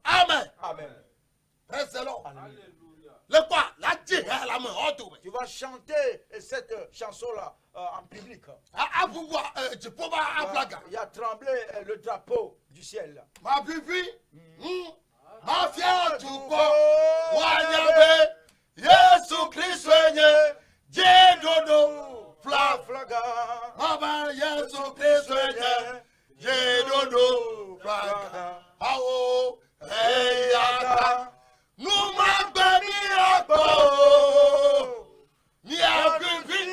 Amen. Amen. Praise the Lord. Le quoi? La main. Tu vas chanter cette chanson-là en public. Il y a tremblé le drapeau du ciel. Ma bibi, ma fière du corps, Wanyabe, Yesu Christ, Jédodo, Flaga, Mama Yesu Christ, Jédodo, Flaga, Ao, Eyata. Nous m'avons mis à corps, ni à plus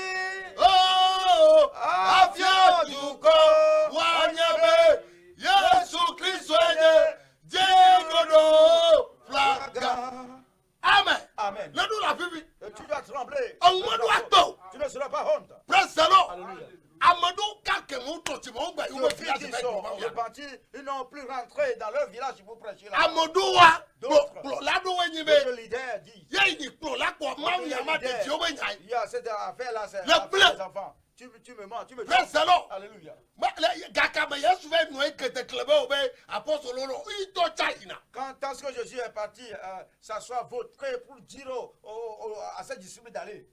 oh, afia du corps, Wanyabe, Yesu Christ, Jégodo, Flaga. Amen. Amen. Le nous la Bible. Tu dois trembler. Tu ne seras pas honte. Praise the Lord. Alléluia. Amadou Kakemuto Timongba, Les filles qui sont repentis, ils n'ont plus rentré dans leur village pour prêcher là. Amadoua, D'autres leaders disent. Il y a cette affaire-là, c'est l'affaire des enfants. Tu me mens, tu me Praise the Lord. Alléluia. Quand est-ce que Jésus est parti s'asseoir, voter pour dire à ses disciples d'aller.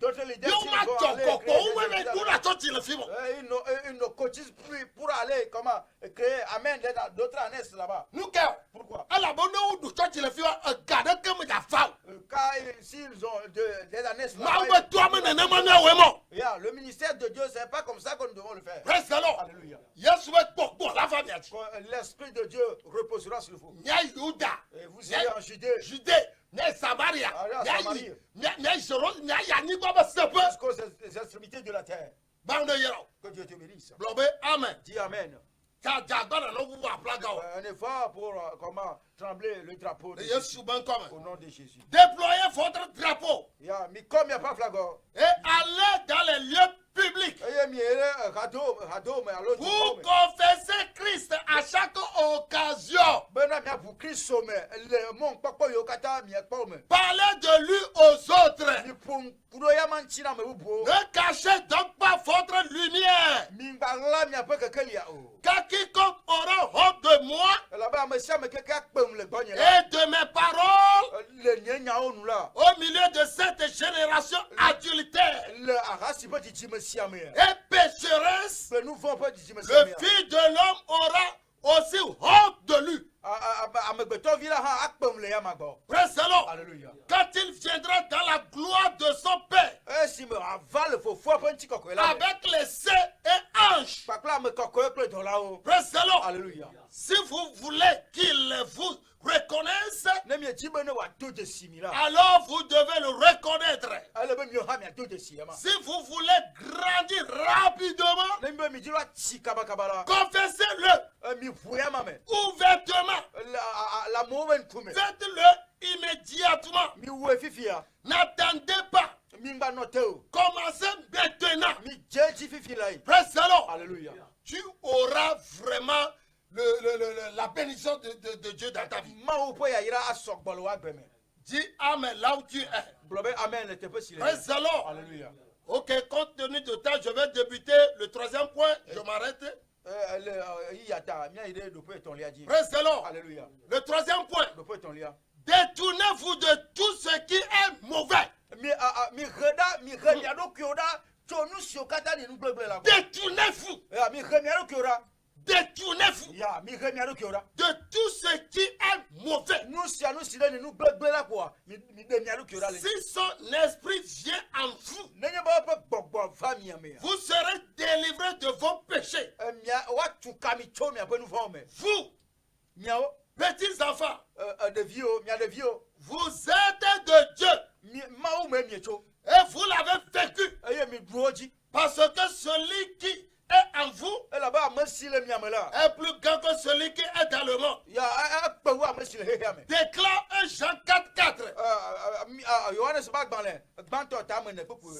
D'autres leaders ils ne cotisent plus pour aller comment créer Amen d'autres années là-bas. Pourquoi? Car s'ils ont des années là-bas, le ministère de Dieu, c'est pas comme ça que nous devons le faire. Praise the Lord. Alléluia. L'esprit de Dieu reposera sur vous. Et vous irez en Judée. Samaria. Jusqu'aux extrémités de la terre. Que Dieu te bénisse. Amen. Dis Amen. Un effort pour comment trembler le drapeau de Jésus. Au nom de Jésus. Déployez votre drapeau. Comme il n'y a pas flagon. Et allez dans les lieux publics. Vous confessez Christ à chaque occasion. Parlez de lui aux autres. Ne cachez donc pas votre lumière. Car quiconque aura honte de moi et de mes paroles au milieu de cette génération adultère et pécheresse, le Fils de l'homme aura aussi honte de lui. Praise the Lord. Quand il viendra dans la gloire de son Père, avec les saints et anges. Praise the Lord. Alléluia. Si vous voulez qu'il vous reconnaisse, alors vous devez le reconnaître. Si vous voulez grandir rapidement, confessez-le ouvertement. Faites-le immédiatement. N'attendez pas. Commencez maintenant. Praise the Lord. Alléluia. Tu auras vraiment la bénédiction de Dieu dans ta vie. Dis Amen là où tu es. Praise the Lord. Alléluia. Ok, compte tenu de temps, je vais débuter le troisième point. Je m'arrête. Praise the Lord. Alléluia. Le troisième point. Détournez-vous de tout ce qui est mauvais. Détournez-vous. Détournez-vous de tout ce qui est mauvais. Si son esprit vient en vous, vous serez délivrés de vos péchés. Vous, petits enfants, vous êtes de Dieu et vous l'avez vécu. Parce que celui qui est en vous est plus grand que celui qui est dans le monde. Déclare 1 Jean 4:4.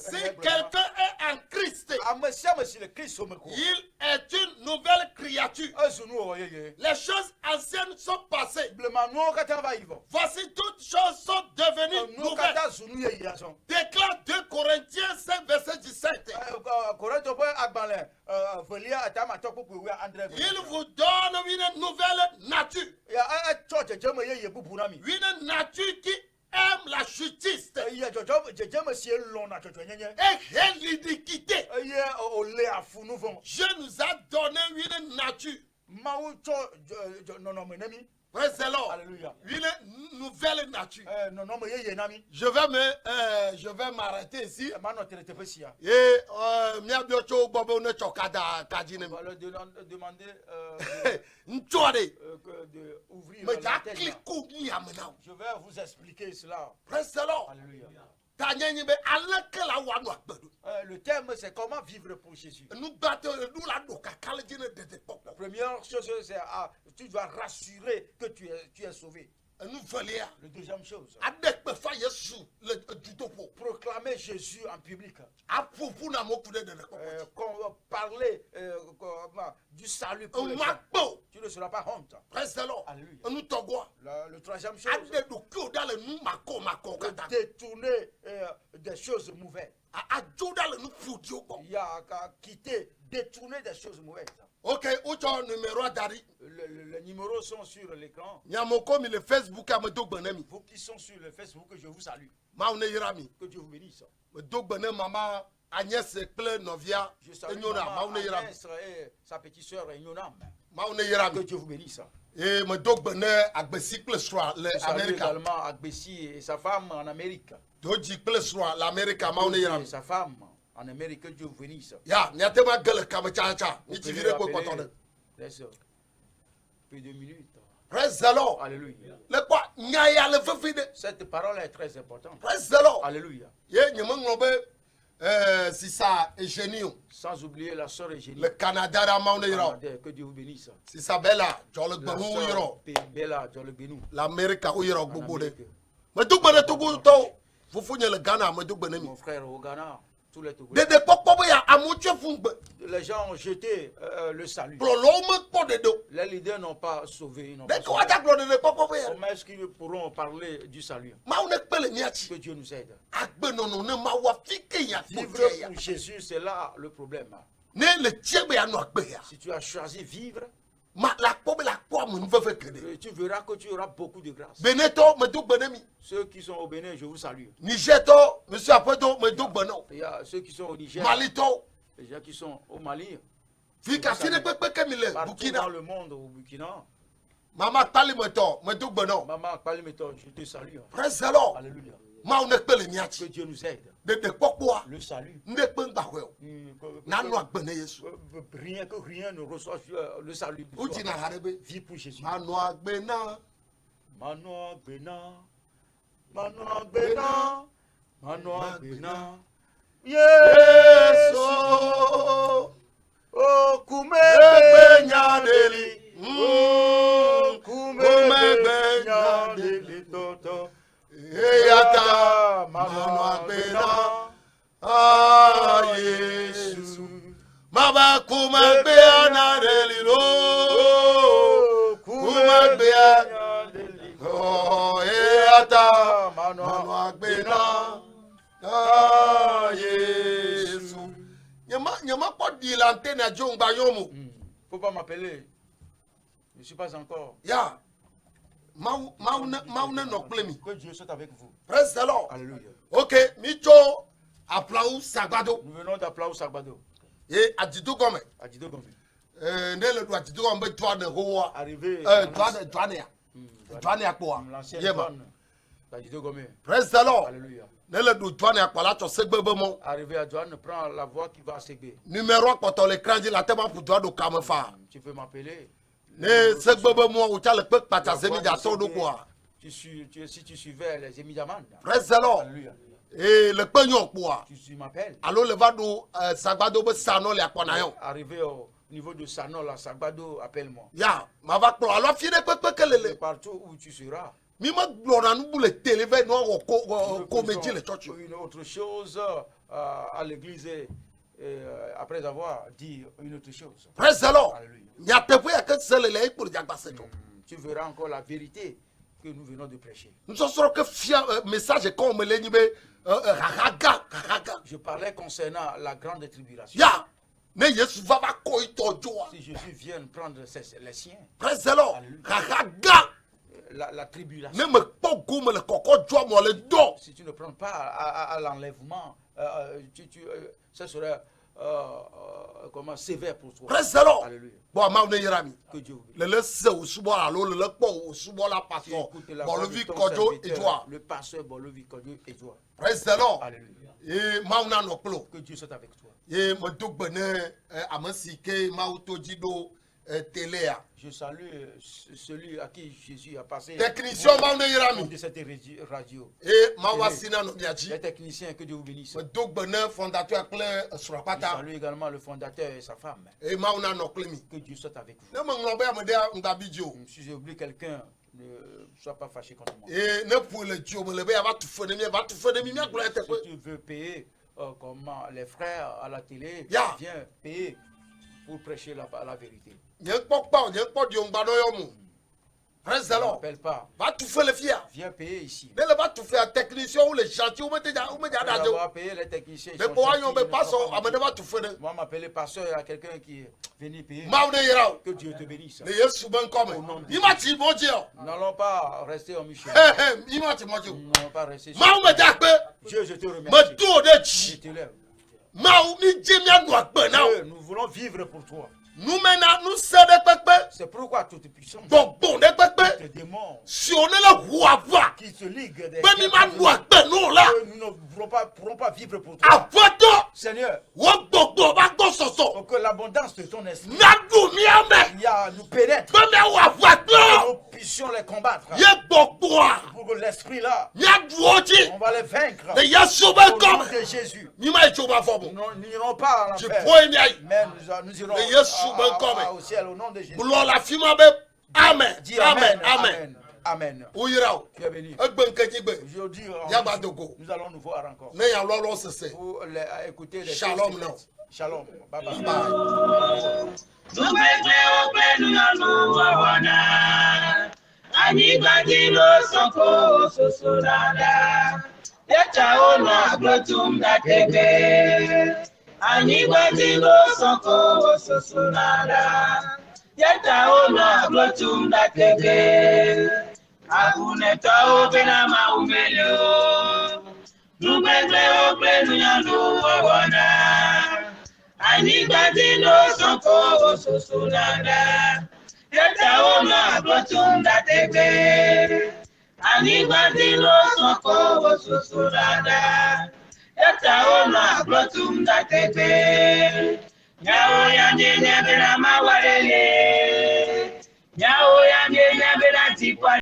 Si quelqu'un est en Christ, il est une nouvelle créature. Les choses anciennes sont passées. Voici toutes choses sont devenues nouvelles. Déclare 2 Corinthiens 5 verset 17. Il vous donne une nouvelle nature. Une nature qui aime la justice et l'iniquité. Dieu nous a donné une nature. Praise the Lord. Alléluia. Une nouvelle nature. Je vais m'arrêter ici. Et On va leur demander d'ouvrir la tête. Je vais vous expliquer cela. Praise the Lord. Alléluia. Le thème, c'est comment vivre pour Jésus. La première chose, c'est tu dois rassurer que tu es sauvé. La deuxième chose, proclamer Jésus en public. Parler du salut pour les gens. Tu ne seras pas honte. Alléluia. Le troisième chose, détourner des choses mauvaises. Il y a qu'à quitter, détourner des choses mauvaises. Ok, où est le numéro d'Ari? Les numéros sont sur l'écran. Le Facebook a me Vous qui sont sur le Facebook, je vous salue. Que Dieu vous bénisse. Maman Agnès Cle Novia. Je salue maman Agnès et sa petite sœur Ignonam. Que Dieu vous bénisse. Et me dogbene Agbesi Cle Soir l'Amérique. Également Agbesi et sa femme en Amérique. Doji Cle Soir l'Amérique. Et sa femme en Amérique, que Dieu vous bénisse. Ya, n'y a pas de gueule comme tcha. Ni tu virais pour content. Laisse plus de minutes. Praise the Lord. Alléluia. Le quoi? Nya ya le fefide. Cette parole est très importante. Praise the Lord. Alléluia. Ye nyemanglobe si ça est génie. Sans oublier la sœur Eugénie. Le Canada ra maune yiro. Que Dieu vous bénisse. Si ça bella, jole La gbanu sœur yiro. Bella, Dieu le bénisse. L'Amérique ou yiro gbogbo de. Amérique. Me dogbene togo to. Vous fournez le Ghana me dogbene mi. Mon frère au Ghana, tous les Togolais. De pokpo ya amuche fungbe. Les gens ont jeté le salut. Prolome po de do. Les leaders n'ont pas sauvé. De quoi ta glode de pokpo ya. Comment est-ce qu'ils pourront parler du salut? Maune pele niachi. Que Dieu nous aide. Agbe non ne ma wa fike ya. Vivre pour Jésus, c'est là le problème. Ne le tiebe ya no agbe ya. Si tu as choisi vivre, Ma la pobe la quoi me veut faire crédit. tu verras que tu auras beaucoup de grâce. Beneto me dogbene mi. Ceux qui sont au Bénin, je vous salue. Nigeto, monsieur Apodo me dogbene. Il y a ceux qui sont au Niger, Malito. les gens qui sont au Mali, Fika sine pepe kemile partout Burkina. dans le monde, au Burkina. Mama palimeto me dogbene. Maman, Palimeto, je te salue. Praise the Lord. Alléluia. Maune pele Que niachi. Dieu nous aide. De pokpo. Le salut. Ne pe ngahwe. Na no agbene Yesu. Rien que rien ne reçoit le salut. Uti na harebe. Vis pour Jésus. Ma no agbena. Mano Bena, Mano Bena, Mano Bena. Yes, oh, kume benya deli, kume benya deli toto. Eyata mano bena, ah Yesu. Maba kume benya deli lo, kume benya deli. Oh, eyata mano bena. Ah, Yesu. Nyama pas dit l'antenne à Djongba Yomo. Faut pas m'appeler. Je ne suis pas encore. Ya. Mauna no plemi. Que Dieu soit avec vous. Praise the Lord. Alléluia. Ok, Micho Applaus Sagbado. Nous venons d'applaudir Sagbado. Et Adido Gome. Adido Gombe. Nele do Adido Gombe toi de Roa. Arrivé. Toi ne quoi. L'ancien Yema. John d'Adido Gombe. Praise the Lord. Alléluia. Nele do toi ne quoi là tu sais bebemo. Arrivé à John, prends la voix qui va à Ségbé. Numéro quand on l'écran dit la tête pour toi de Kamefa. Tu peux m'appeler. Ne Ségbebemo ou tu as le peuple patazemi d'ato de quoi. Si tu suivais les émidiamans. Praise the Lord. Alléluia. Et le pognon quoi. Tu m'appelles. Alors le vado Sagbado be sano le akonayon. Arrivé au niveau de Sano, la Sagbado, appelle-moi. Ya, ma va klo alors fide pepe kelele. Partout où tu seras. Mi ma glona nu bule tele ve no ko meji le church. Une autre chose à l'église après avoir dit une autre chose. Praise the Lord. Alléluia. Ya te pe ya ke selele e pour jagba seto. Tu verras encore la vérité que nous venons de prêcher. Nous sommes que fia message comme le nibe raga. Je parlais concernant la grande tribulation. Ya, ne Yesu va ko itojo. Si Jésus vient prendre les siens, Praise the Lord. Raga. la tribulation. Ne me po gomme le koko jo mo le do. Si tu ne prends pas à l'enlèvement, ça serait comment sévère pour toi. Praise the Lord. Alléluia. Bon, ma ne yerami. Que Dieu vous bénisse. Le se usubo alo le po usubo la Tu pastor. écoutes la Bon voix le de vi ton kojo serviteur, et toi. le pasteur Bolovi Kodio et toi. Praise the Lord. Alléluia. Et mauna no klo. Que Dieu soit avec toi. Et me do bene amasike mautoji do telea. Je salue celui à qui Jésus a passé Technicien mauna yerami. de cette radio. Et mawasina no biaji. Les techniciens, que Dieu vous bénisse. Me do bene fondateur Claire Je Surapata. salue également le fondateur et sa femme. Et mauna no klemi. Que Dieu soit avec vous. Ne me ngombe amede ngabidjo. Si j'ai oublié quelqu'un, ne sois pas fâché contre moi. Et ne pour le dio me lebe va tout fone mi va tout fone mi gloire te Si tu veux payer comment les frères à la télé, Ya. viens payer pour prêcher la vérité. Nyen pokpa nyen po dio ngba no yo mu. Praise the Ne Lord. m'appelle pas. Va tout faire le fier. Viens payer ici. Ne le va tout faire technicien ou le chantier ou me On dajo. va payer les techniciens. ils Ne sont po gentils, ayon ils be ne paso sont pas amede méchants. va tout faire. Moi, m'appeler pasteur, il y a quelqu'un qui est venu payer. Mauna yerao. Que Dieu te bénisse. Ne Yesu ben comme. Imati moji o. Nous n'allons pas rester en mission. Imati moji. Nous n'allons pas rester sur Mau me dakpe. Dieu, je te Me remercie. do de Je chi. te lève. Mau mi jemia no agbe na. Dieu, nous voulons vivre pour toi. Nous mena nous se de pepe. C'est pourquoi toute puissance, Bon de pepe. tes démons Si on est le roi va. qui se liguent des Ben mi ma no agbe no la. nous ne pourrons pas vivre pour toi. Avoto. Seigneur, Wo gbogbo ba go soso. pour que l'abondance de ton esprit Na du mi ame. nous pénètre, Ben me wa va que do. nous puissions les combattre. Ye gbogbo a. Pour que l'esprit là, Nya du oji. on va les vaincre. Ne Yesu ben Au nom comme. de Jésus. Mi ma ejo ba fomo. Nous n'irons pas à Je l'enfer. poe mi ayi. Mais nous irons Mais Yesu ben comme. au ciel au nom de Jésus. Bulo la fi ma be. Amen. Dis Amen. amen. Amen. Amen. Amen. Uyira. Tu es béni. Egbe nkeji gbe. Aujourd'hui, Yabadogo. nous allons nous voir encore. Ne ya lolo sese. Pour écouter les Shalom, choses non. Shalom. Bye bye. Bye. Nugbegbe ogbenu yanu wawana. Anyị gbadilo soko soso dada. Yecha ono aglotum datebe. Anyị gbadilo soko soso dada. Yecha ono aglotum datebe. Aguneta obena maumelo. Nugbegbe ogbenu yanu wawana. Anyị gbadilo soko soso dada. Yeta ono aglotum datebe. Anyị gbadilo soko soso dada. Yeta ono aglotum datebe. Nyawo ya nyenye bela mawarele. Nyawo ya nyenye bela tikwa.